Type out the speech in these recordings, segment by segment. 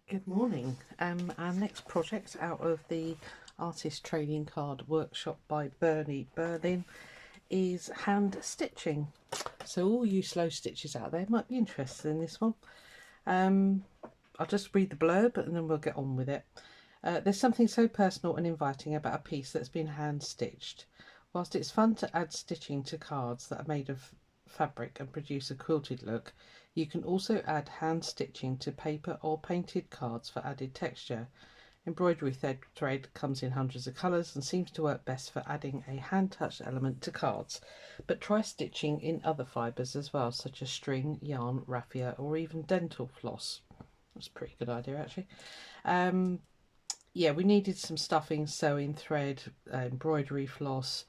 Good morning. Our next project out of the Artist Trading Card Workshop by Bernie Berlin is hand stitching. So all you slow stitches out there might be interested in this one. I'll just read the blurb and then we'll get on with it. There's something so personal and inviting about a piece that's been hand stitched. Whilst it's fun to add stitching to cards that are made of fabric and produce a quilted look, you can also add hand stitching to paper or painted cards for added texture. Embroidery thread comes in hundreds of colours and seems to work best for adding a hand-touched element to cards, but try stitching in other fibres as well, such as string, yarn, raffia or even dental floss. That's a pretty good idea actually. Yeah, we needed some stuffing, sewing thread, embroidery floss.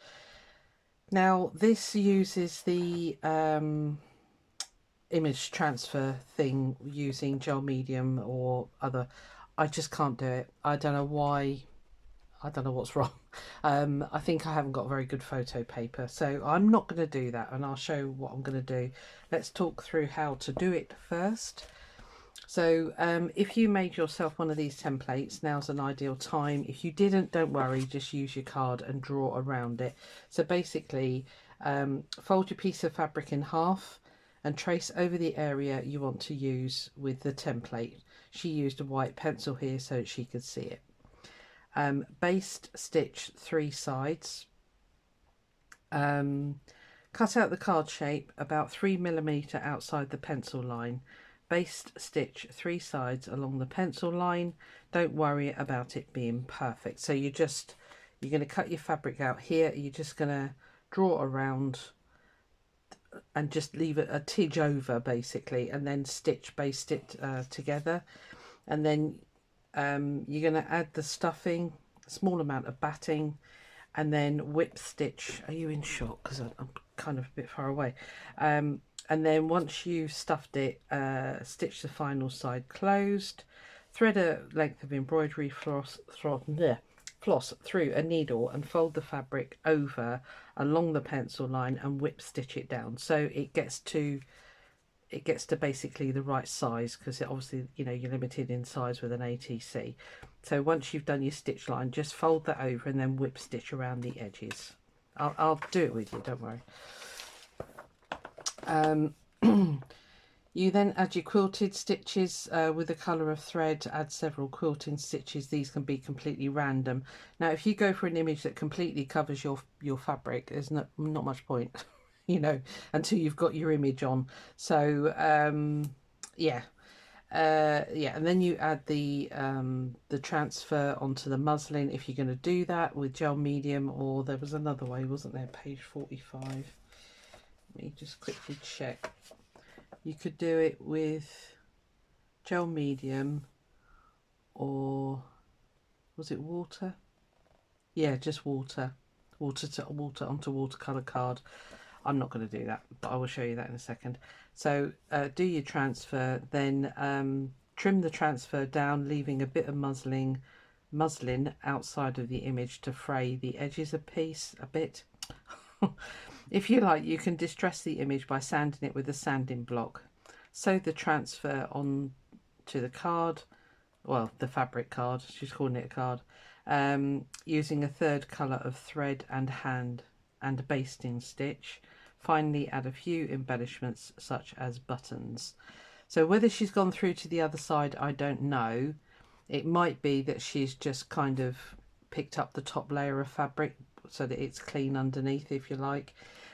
Now this uses the image transfer thing using gel medium or other. I just can't do it. I don't know why. I don't know what's wrong. I think I haven't got very good photo paper, so I'm not going to do that, and I'll show what I'm going to do. Let's talk through how to do it first. So if you made yourself one of these templates, now's an ideal time. If you didn't, don't worry, just use your card and draw around it. So basically, fold your piece of fabric in half and trace over the area you want to use with the template. She used a white pencil here so she could see it. Baste stitch 3 sides. Cut out the card shape about 3mm outside the pencil line. Baste stitch 3 sides along the pencil line. Don't worry about it being perfect. So you're going to cut your fabric out here. You're just going to draw around and just leave it a tidge over basically, and then baste it together. And then you're going to add the stuffing, a small amount of batting, and then whip stitch. Are you in shot? Because I'm kind of a bit far away. And then once you've stuffed it, stitch the final side closed, thread a length of embroidery floss through a needle and fold the fabric over along the pencil line and whip stitch it down so it gets to basically the right size, because obviously you're limited in size with an ATC. So once you've done your stitch line, just fold that over and then whip stitch around the edges. I'll do it with you, don't worry. You then add your quilted stitches with the colour of thread. Add several quilting stitches. These can be completely random. Now if you go for an image that completely covers your fabric, there's not much point until you've got your image on. So yeah, and then you add the transfer onto the muslin if you're going to do that with gel medium, or there was another way, wasn't there? Page 45. Let me just quickly check. You could do it with gel medium, or was it water? Yeah, just water onto watercolor card. I'm not going to do that, but I will show you that in a second. So do your transfer, then trim the transfer down, leaving a bit of muslin outside of the image to fray the edges a bit. If you like, you can distress the image by sanding it with a sanding block. Sew the transfer on to the card, well, the fabric card, she's calling it a card, using a third colour of thread and a basting stitch. Finally, add a few embellishments such as buttons. So whether she's gone through to the other side, I don't know. It might be that she's just kind of picked up the top layer of fabric so that it's clean underneath, if you like.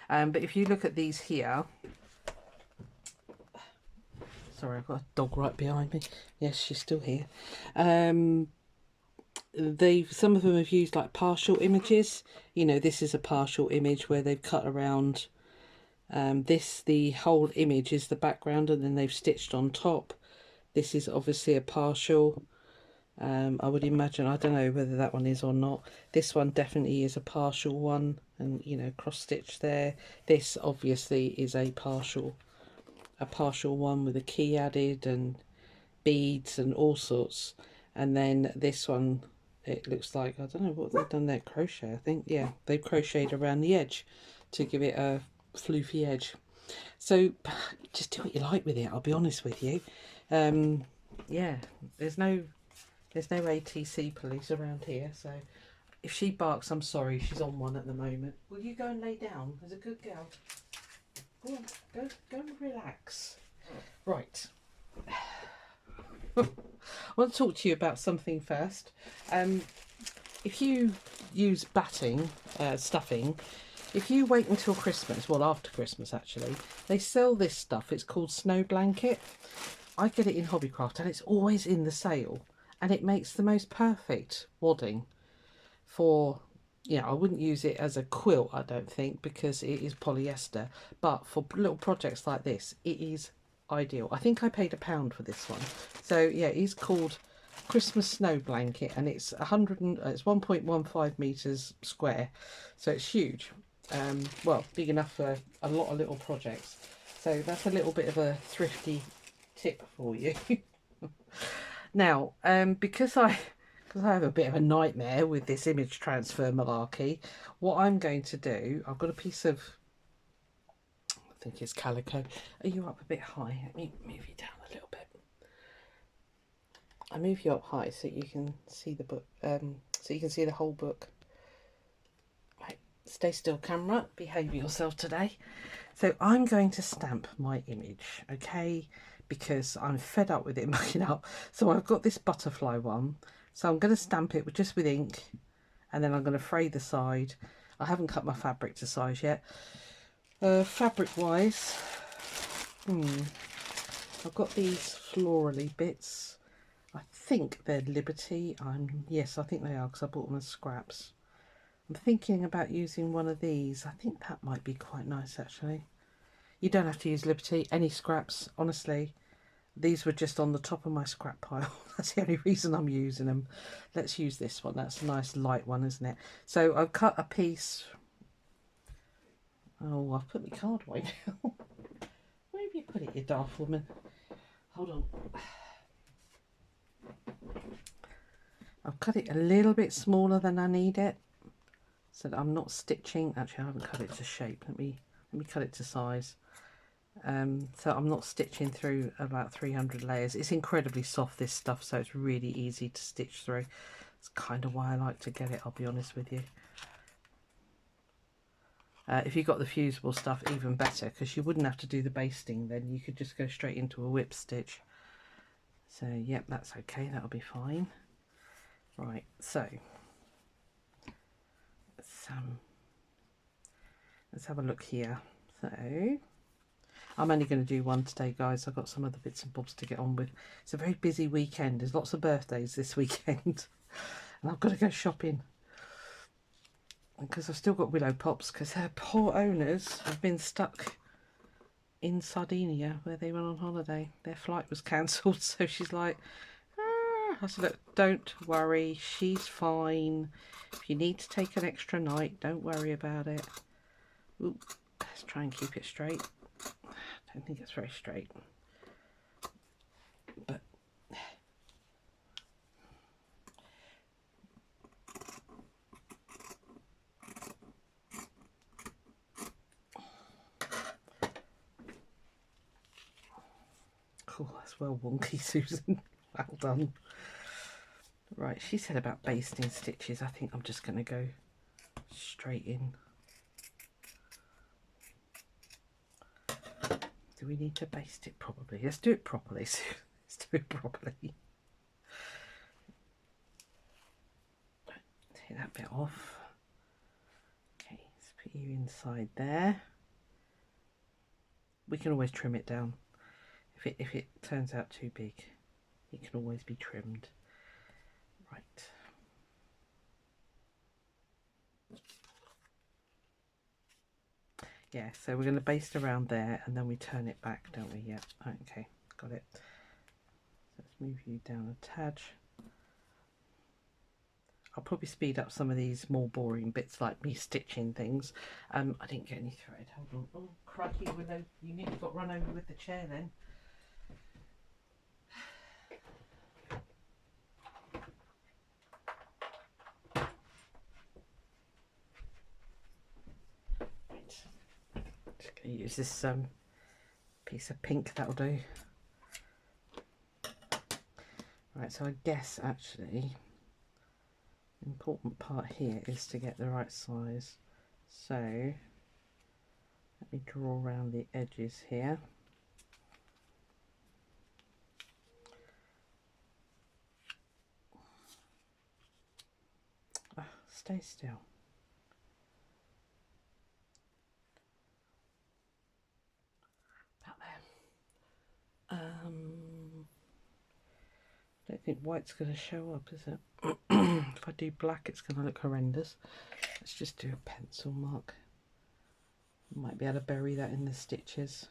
But if you look at these here, sorry, I've got a dog right behind me. Yes, she's still here. Some of them have used like partial images. This is a partial image where they've cut around the whole image is the background, and then they've stitched on top. This is obviously a partial. I would imagine, I don't know whether that one is or not. This one definitely is a partial one, and cross stitch there. This obviously is a partial one with a key added and beads and all sorts. And then this one, it looks like, I don't know what they've done there, crochet I think. Yeah, they've crocheted around the edge to give it a floofy edge. So just do what you like with it, I'll be honest with you. yeah, there's no ATC police around here, so if she barks, I'm sorry, she's on one at the moment. Will you go and lay down? There's a good girl. Go on, go and relax. Right. I want to talk to you about something first. If you use batting, stuffing, if you wait until Christmas, well after Christmas actually, they sell this stuff. It's called Snow Blanket. I get it in Hobbycraft and it's always in the sale. And it makes the most perfect wadding for, I wouldn't use it as a quilt, I don't think, because it is polyester. But for little projects like this, it is ideal. I think I paid £1 for this one. So yeah, it is called Christmas Snow Blanket, and it's 1.15 meters square, so it's huge. Well, big enough for a lot of little projects. So that's a little bit of a thrifty tip for you. Now, because I have a bit of a nightmare with this image transfer malarkey, what I'm going to do, I've got a piece of, I think it's calico. Are you up a bit high? Let me move you down a little bit. I move you up high so you can see the book, so you can see the whole book. Right, stay still, camera. Behave yourself today. So I'm going to stamp my image, okay? Because I'm fed up with it mucking up. So I've got this butterfly one. So I'm going to stamp it just with ink, and then I'm going to fray the side. I haven't cut my fabric to size yet. Fabric wise, I've got these florally bits. I think they're Liberty. Yes, I think they are, because I bought them as scraps. I'm thinking about using one of these. I think that might be quite nice actually. You don't have to use Liberty, any scraps, honestly. These were just on the top of my scrap pile. That's the only reason I'm using them. Let's use this one. That's a nice light one, isn't it? So I've cut a piece. Oh, I've put my card away now. Where have you put it, you daft woman? Hold on. I've cut it a little bit smaller than I need it, so that I'm not stitching. Actually, I haven't cut it to shape. Let me cut it to size. So I'm not stitching through about 300 layers. It's incredibly soft, this stuff, so it's really easy to stitch through. It's kind of why I like to get it, I'll be honest with you. If you got the fusible stuff, even better, because you wouldn't have to do the basting then. You could just go straight into a whip stitch. So yep, that's okay, that'll be fine. Right, so let's have a look here. So I'm only going to do one today, guys. I've got some other bits and bobs to get on with. It's a very busy weekend. There's lots of birthdays this weekend. And I've got to go shopping. Because I've still got willow pops, because her poor owners have been stuck in Sardinia, where they went on holiday. Their flight was cancelled, so she's like, ah. I said, look, don't worry. She's fine. If you need to take an extra night, don't worry about it. Ooh, let's try and keep it straight. I don't think it's very straight, but cool. That's well wonky, Susan. Well done. Right, she said about basting stitches. I think I'm just going to go straight in. Do we need to baste it properly? Let's do it properly. Let's do it properly. Take that bit off. Okay, let's put you inside there. We can always trim it down. If it turns out too big, it can always be trimmed. Right. Yeah, so we're going to baste around there and then we turn it back, don't we? Yeah, okay, got it. So let's move you down a tad. I'll probably speed up some of these more boring bits like me stitching things. I didn't get any thread. Hold on. Oh, crikey, Willow, you nearly got run over with the chair then. Just going to use this piece of pink, that'll do. Right, so I guess actually the important part here is to get the right size. So let me draw around the edges here. Oh, stay still. About there. Don't think white's going to show up, is it? If I do black, it's going to look horrendous. Let's just do a pencil mark. Might be able to bury that in the stitches.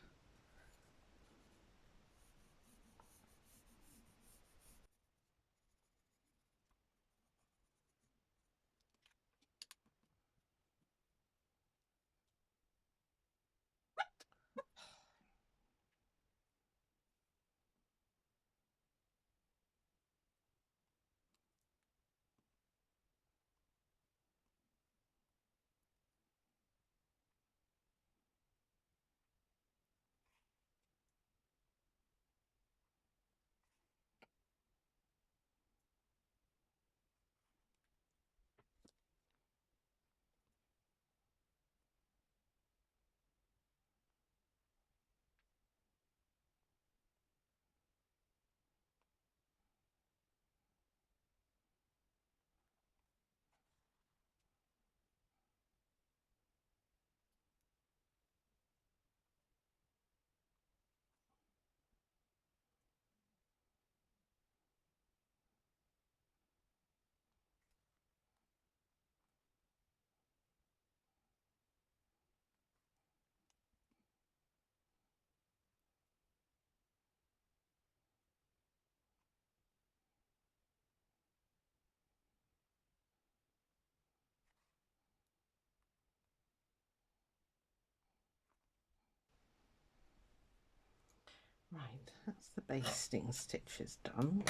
Right, that's the basting stitches done.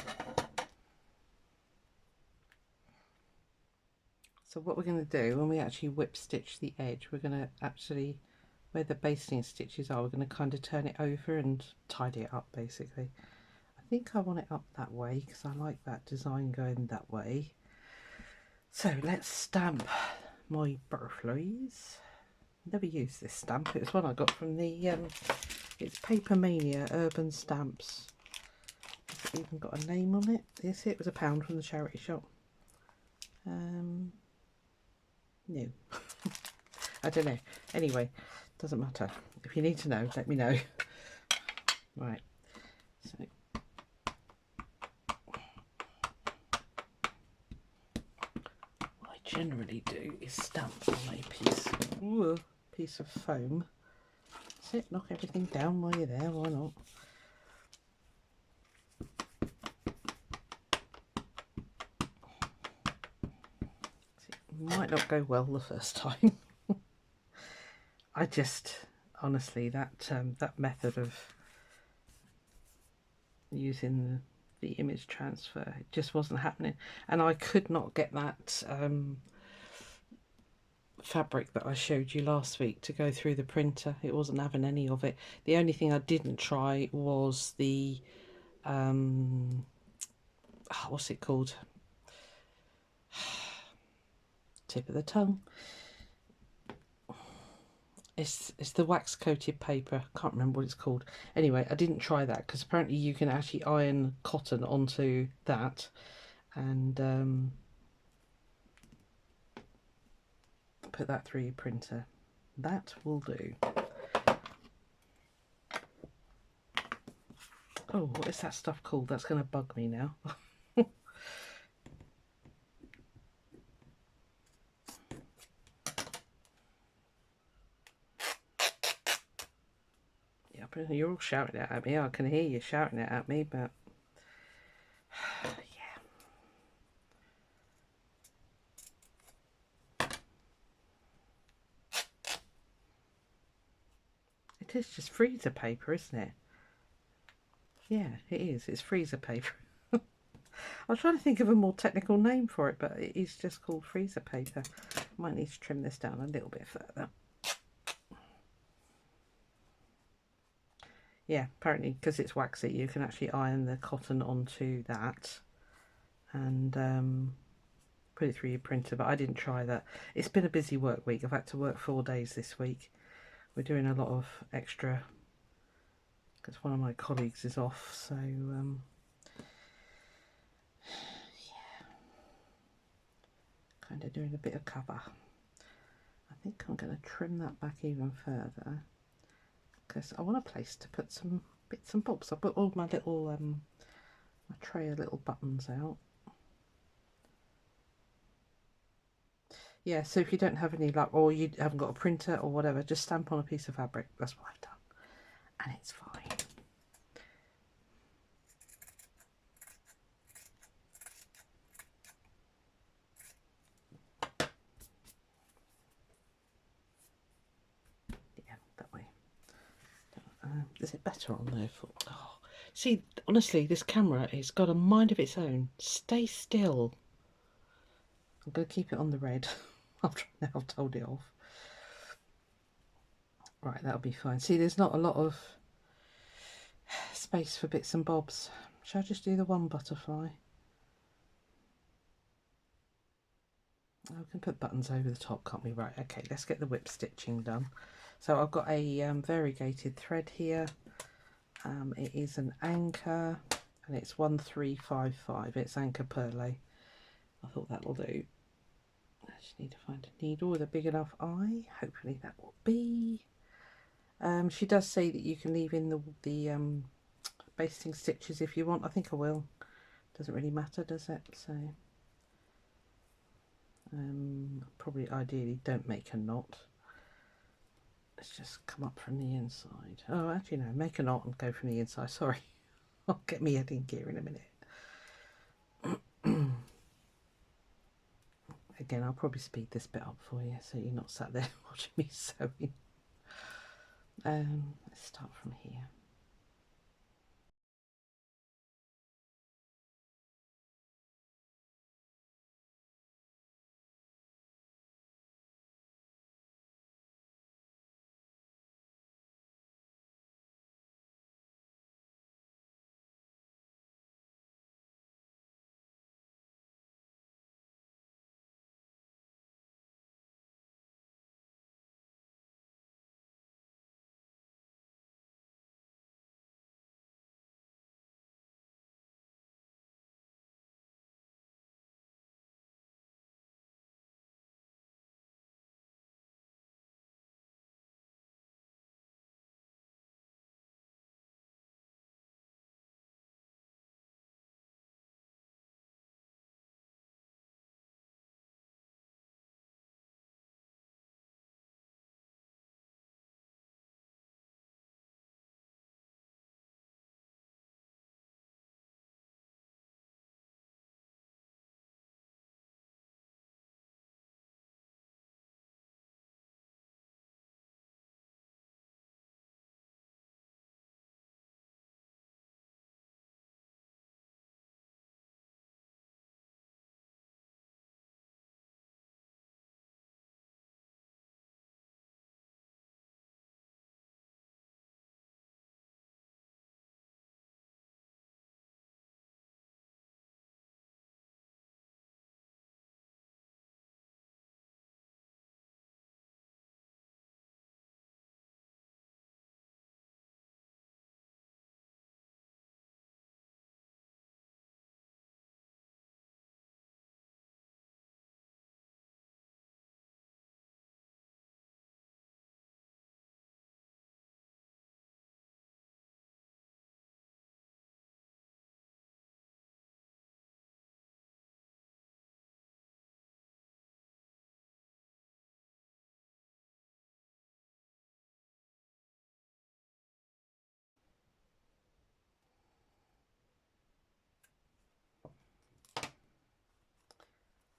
So what we're going to do when we actually whip stitch the edge, we're going to actually, where the basting stitches are, we're going to kind of turn it over and tidy it up basically. I think I want it up that way because I like that design going that way. So let's stamp my butterflies. Never used this stamp. It was one I got from the it's Paper Mania Urban Stamps. Has it even got a name on it? Yes, it was £1 from the charity shop. No. I don't know. Anyway, doesn't matter. If you need to know, let me know. Right. So what I generally do is stamp on a piece of foam. That's it. Knock everything down while you're there. Why not? It might not go well the first time. I just honestly that method of using the image transfer, it just wasn't happening, and I could not get that fabric that I showed you last week to go through the printer. It wasn't having any of it. The only thing I didn't try was the what's it called, tip of the tongue. It's the wax coated paper. I can't remember what it's called. Anyway, I didn't try that because apparently you can actually iron cotton onto that and put that through your printer. That will do. Oh, what is that stuff called? That's going to bug me now. Yeah, you're all shouting it at me. I can hear you shouting it at me, but yeah. It is just freezer paper, isn't it? Yeah, it is. It's freezer paper. I was trying to think of a more technical name for it, but it is just called freezer paper. Might need to trim this down a little bit further. Yeah, apparently because it's waxy, you can actually iron the cotton onto that and put it through your printer, but I didn't try that. It's been a busy work week. I've had to work 4 days this week. We're doing a lot of extra because one of my colleagues is off, so yeah, kind of doing a bit of cover. I think I'm going to trim that back even further because I want a place to put some bits and bobs. I put all my little my tray of little buttons out. Yeah, so if you don't have any luck or you haven't got a printer or whatever, just stamp on a piece of fabric. That's what I've done, and it's fine. Yeah, that way. Is it better on there? Oh, see, honestly, this camera has got a mind of its own. Stay still. I'm going to keep it on the red after now I've told it off. Right, that'll be fine. See, there's not a lot of space for bits and bobs. Shall I just do the one butterfly? Oh, we can put buttons over the top, can't we? Right, okay, let's get the whip stitching done. So I've got a variegated thread here. It is an anchor and it's 1355. It's anchor perlé. I thought that will do. I just need to find a needle with a big enough eye. Hopefully that will be. She does say that you can leave in the basting stitches if you want. I think I will. Doesn't really matter, does it? So probably ideally don't make a knot. Let's just come up from the inside. Oh, actually no, make a knot and go from the inside. Sorry, I'll get me head in gear in a minute. Again, I'll probably speed this bit up for you so you're not sat there watching me sewing. Let's start from here.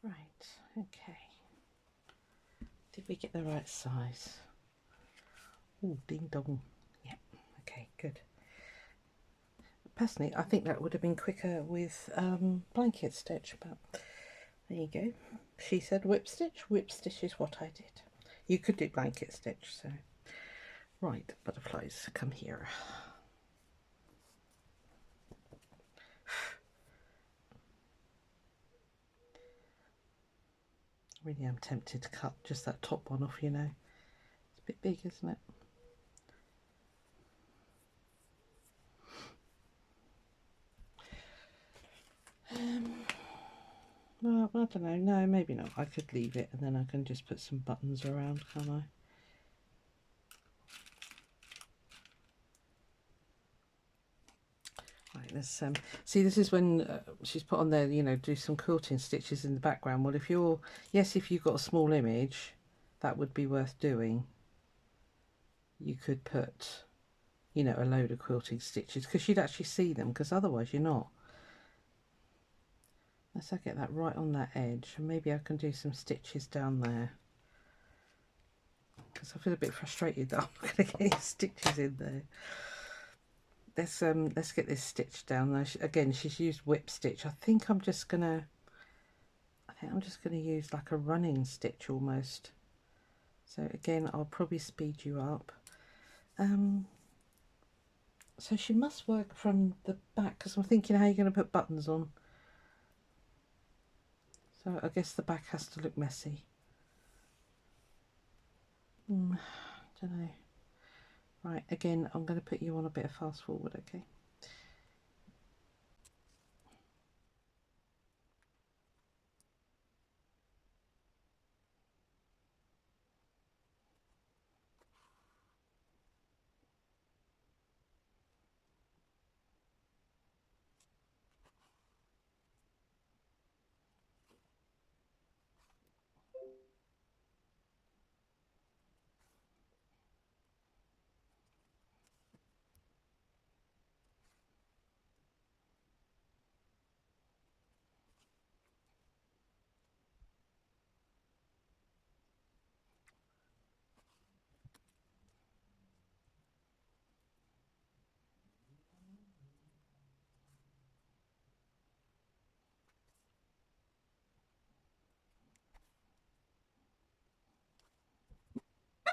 Right, okay. Did we get the right size? Oh, ding dong. Yep, okay, good. Personally, I think that would have been quicker with blanket stitch, but there you go. She said whip stitch is what I did. You could do blanket stitch, so. Right, butterflies, come here. Really am tempted to cut just that top one off, you know. It's a bit big, isn't it? Well, I don't know. No, maybe not. I could leave it and then I can just put some buttons around, can't I? Right, let's see, this is when she's put on there, you know, do some quilting stitches in the background. Well, if you're, yes, if you've got a small image, that would be worth doing. You could put, you know, a load of quilting stitches because you'd actually see them, because otherwise you're not. Let's get that right on that edge, and maybe I can do some stitches down there, because I feel a bit frustrated that I'm not going to get any stitches in there. Let's get this stitch down there. Again, she's used whip stitch. I think I'm just gonna use like a running stitch almost. So again, I'll probably speed you up. So she must work from the back, because I'm thinking how you're going to put buttons on. So I guess the back has to look messy. Don't know. Right, again, I'm going to put you on a bit of fast forward, okay?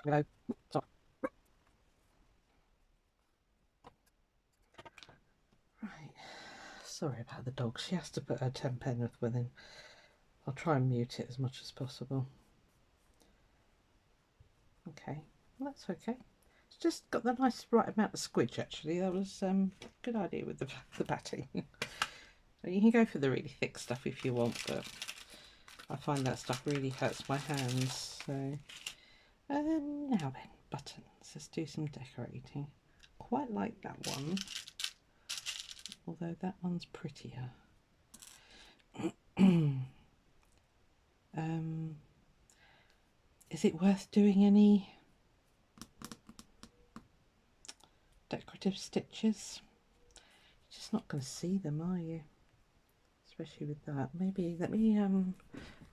Hello. Sorry. Right. Sorry about the dog. She has to put her 10 Penrith within. I'll try and mute it as much as possible. Okay, well, that's okay. It's just got the nice right amount of squidge actually. That was a good idea with the batting. You can go for the really thick stuff if you want, but I find that stuff really hurts my hands. So now then, buttons. Let's do some decorating. Quite like that one, although that one's prettier. Is it worth doing any decorative stitches? You're just not going to see them, are you? Especially with that. Maybe let me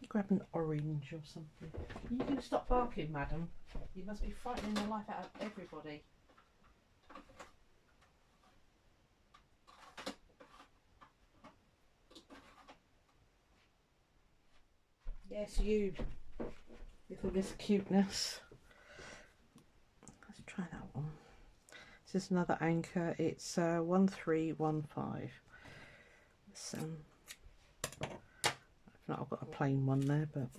grab an orange or something. You can stop barking, madam. You must be frightening the life out of everybody. Yes, you. Little Miss Cuteness. Let's try that one. This is another anchor. It's 1315. It's, I've got a plain one there, but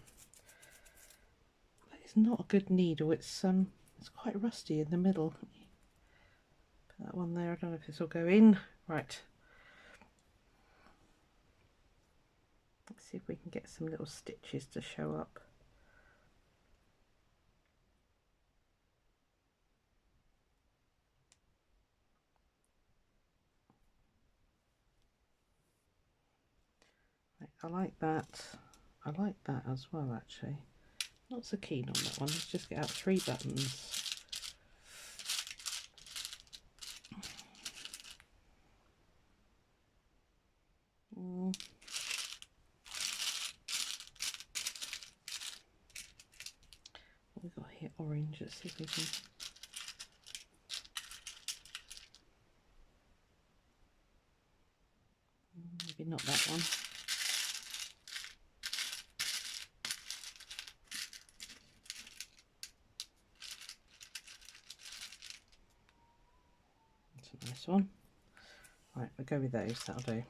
it's not a good needle. It's quite rusty in the middle. Put that one there. I don't know if this will go in. Right. Let's see if we can get some little stitches to show up. Right, I like that. I like that as well, actually. Not so keen on that one. Let's just get out 3 buttons. What we got here? Orange. Let's see if we can. Maybe not that one. That's a nice one. Right, we'll go with those. That'll do.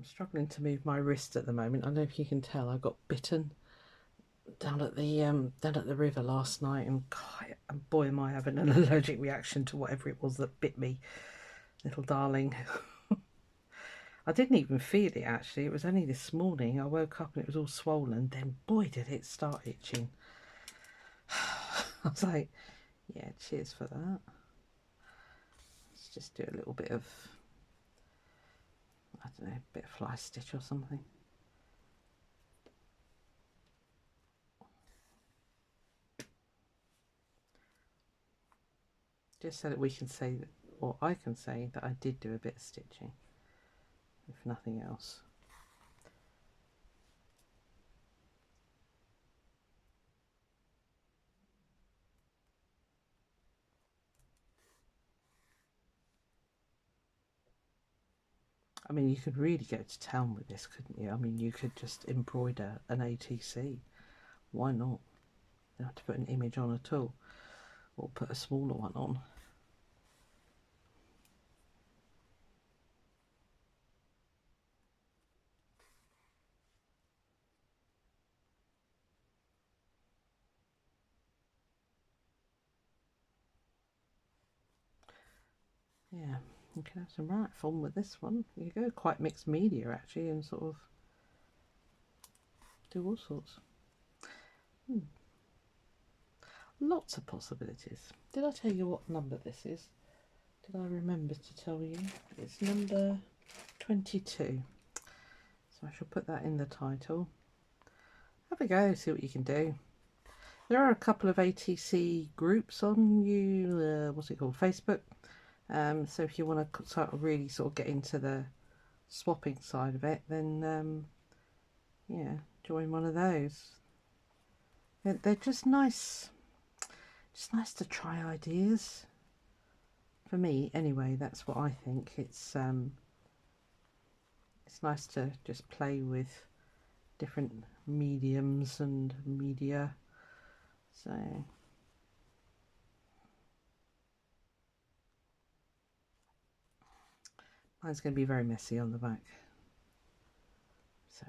struggling to move my wrist at the moment. I don't know if you can tell, I got bitten down at the river last night, and God, and boy am I having an allergic reaction to whatever it was that bit me, little darling. I didn't even feel it actually. It was only this morning I woke up and it was all swollen. Then boy did it start itching. I was like, yeah, cheers for that. Let's just do a little bit of, I don't know, a bit of fly stitch or something. Just so that we can say that, or I can say that I did do a bit of stitching, if nothing else. I mean, you could really go to town with this, couldn't you? I mean, you could just embroider an ATC. Why not? You don't have to put an image on at all, or put a smaller one on. Yeah, you can have some right fun with this one. You go quite mixed media actually, and sort of do all sorts. Lots of possibilities. Did I tell you what number this is? Did I remember to tell you? It's number 22. So I shall put that in the title. Have a go, see what you can do. There are a couple of ATC groups on what's it called, Facebook. So if you want to sort of really sort of get into the swapping side of it, then yeah, join one of those. They're just nice to try ideas. For me, anyway, that's what I think. It's nice to just play with different mediums and media. So mine's going to be very messy on the back. So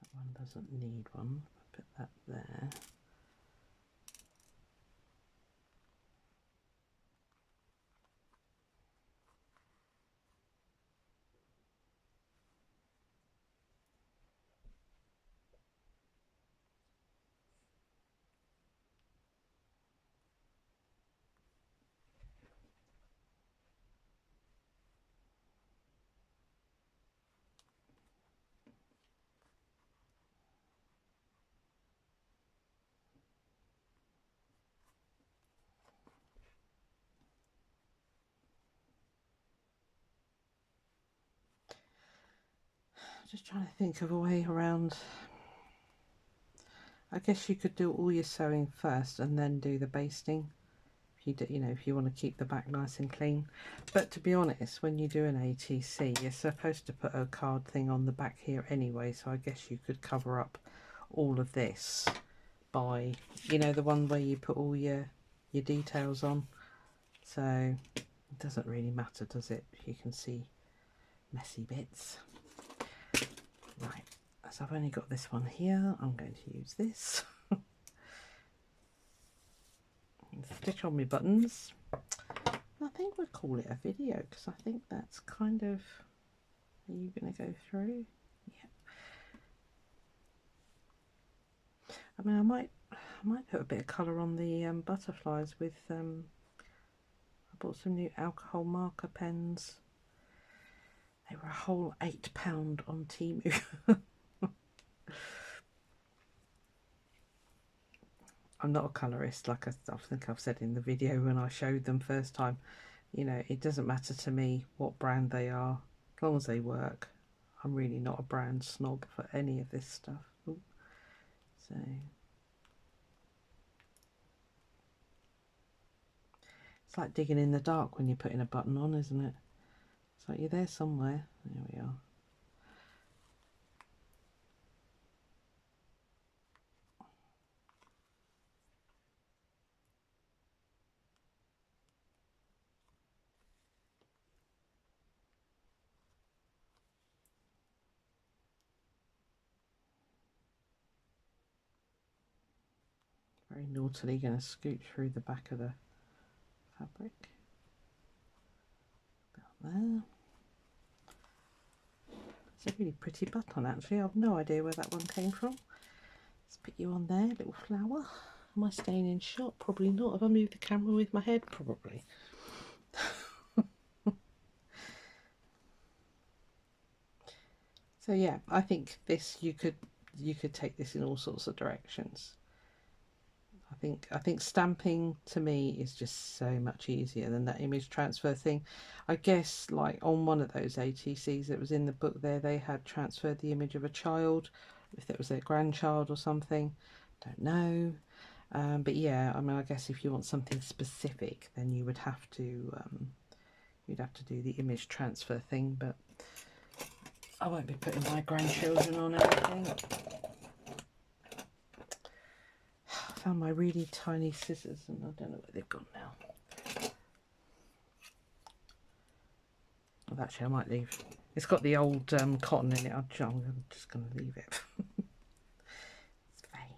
that one doesn't need one. Put that there. Just trying to think of a way around. I guess you could do all your sewing first and then do the basting. If you do, you know, if you want to keep the back nice and clean. But to be honest, when you do an ATC, you're supposed to put a card thing on the back here anyway. So I guess you could cover up all of this by, you know, the one where you put all your details on. So it doesn't really matter, does it? You can see messy bits. Right, so I've only got this one here. I'm going to use this. Stitch on my buttons. I think we'll call it a video because I think that's kind of. Are you going to go through? Yeah. I mean, I might put a bit of colour on the butterflies with. I bought some new alcohol marker pens. They were a whole £8 on Temu. I'm not a colourist, like I think I've said in the video when I showed them first time. You know, it doesn't matter to me what brand they are, as long as they work. I'm really not a brand snob for any of this stuff. Ooh. So It's like digging in the dark when you're putting a button on, isn't it? It's like you're there somewhere. There we are. Very naughtily going to scoot through the back of the fabric. About there. It's a really pretty button actually. I've no idea where that one came from. Let's put you on there, little flower. Am I staying in shot? Probably not. Have I moved the camera with my head? Probably. So yeah, I think this you could take this in all sorts of directions. I think stamping to me is just so much easier than that image transfer thing. I guess like on one of those ATCs that was in the book there, they had transferred the image of a child, if that was their grandchild or something, don't know. But yeah, I mean, I guess if you want something specific, then you would have to you'd have to do the image transfer thing, but I won't be putting my grandchildren on anything. I found my really tiny scissors and I don't know where they've gone now. Well, actually I might leave. It's got the old cotton in it. I'm just going to leave it. It's fine.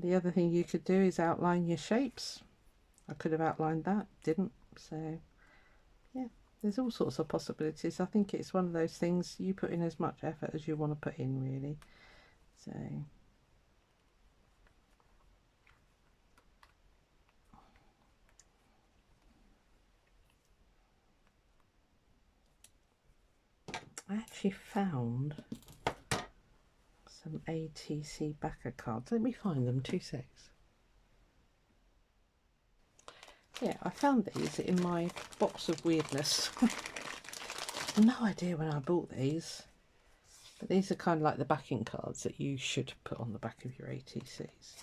The other thing you could do is outline your shapes. I could have outlined that, didn't. So yeah, there's all sorts of possibilities. I think it's one of those things you put in as much effort as you want to put in, really. So I actually found some ATC backer cards. Let me find them, 2 secs. Yeah, I found these in my box of weirdness. No idea when I bought these, but these are kind of like the backing cards that you should put on the back of your ATCs.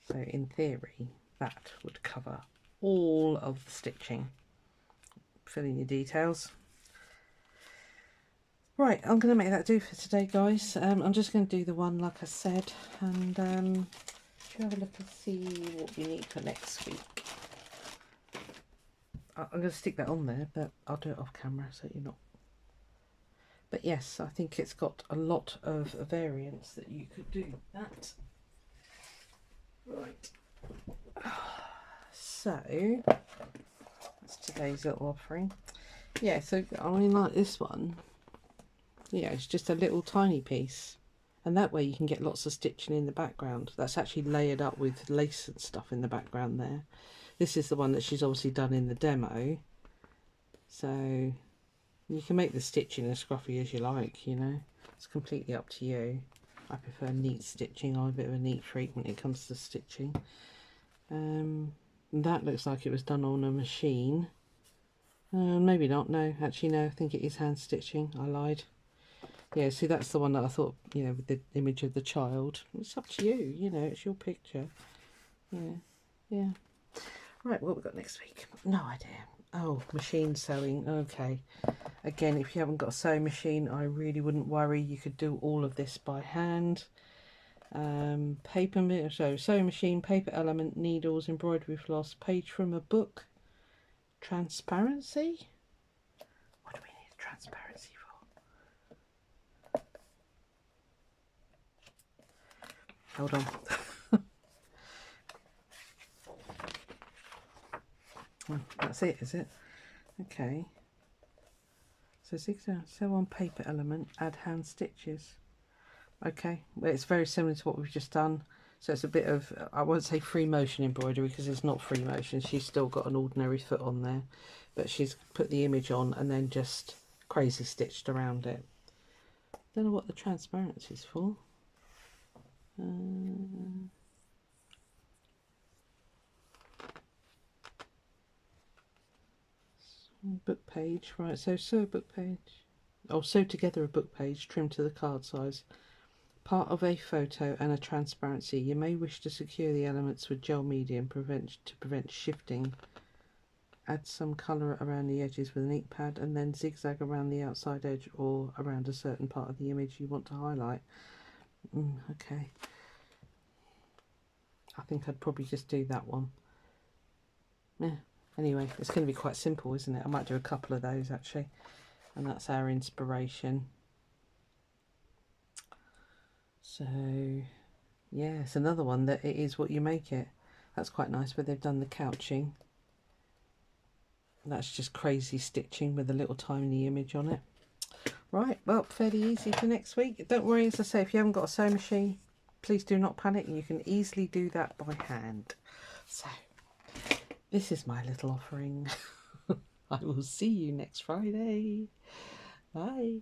So in theory, that would cover all of the stitching. Fill in your details. Right, I'm going to make that do for today, guys. I'm just going to do the one like I said, and have a look and see what we need for next week. I'm going to stick that on there, but I'll do it off camera so you're not. But yes, I think it's got a lot of variants that you could do that. Right. So that's today's little offering. Yeah, so I mean, like this one. Yeah, it's just a little tiny piece. And that way you can get lots of stitching in the background. That's actually layered up with lace and stuff in the background there. This is the one that she's obviously done in the demo. So you can make the stitching as scruffy as you like, you know. It's completely up to you. I prefer neat stitching. I'm a bit of a neat freak when it comes to stitching. That looks like it was done on a machine. Maybe not. No, actually no, I think it is hand stitching. I lied. Yeah, see, that's the one that I thought, you know, with the image of the child. It's up to you, you know, it's your picture. Yeah, yeah. Right, what we got next week? No idea. Oh, machine sewing. Okay. Again, if you haven't got a sewing machine, I really wouldn't worry. You could do all of this by hand. Paper, so sewing machine, paper element, needles, embroidery floss, page from a book. Transparency? What do we need transparency for? Hold on. Well, that's it, is it? Okay. So sew on paper element, add hand stitches. Okay, well, it's very similar to what we've just done. So it's a bit of, I won't say free motion embroidery because it's not free motion. She's still got an ordinary foot on there, but she's put the image on and then just crazy stitched around it. Don't know what the transparency is for. Book page, right, so sew a book page. Oh, sew together a book page, trimmed to the card size. Part of a photo and a transparency. You may wish to secure the elements with gel medium to prevent shifting. Add some colour around the edges with an ink pad and then zigzag around the outside edge or around a certain part of the image you want to highlight. Okay. I think I'd probably just do that one. Yeah. Anyway, it's going to be quite simple, isn't it? I might do a couple of those actually. And that's our inspiration. So, yeah, it's another one that it is what you make it. That's quite nice where they've done the couching. That's just crazy stitching with a little tiny image on it. Right, well, fairly easy for next week. Don't worry, as I say, if you haven't got a sewing machine, please do not panic. You can easily do that by hand. So, this is my little offering. I will see you next Friday. Bye.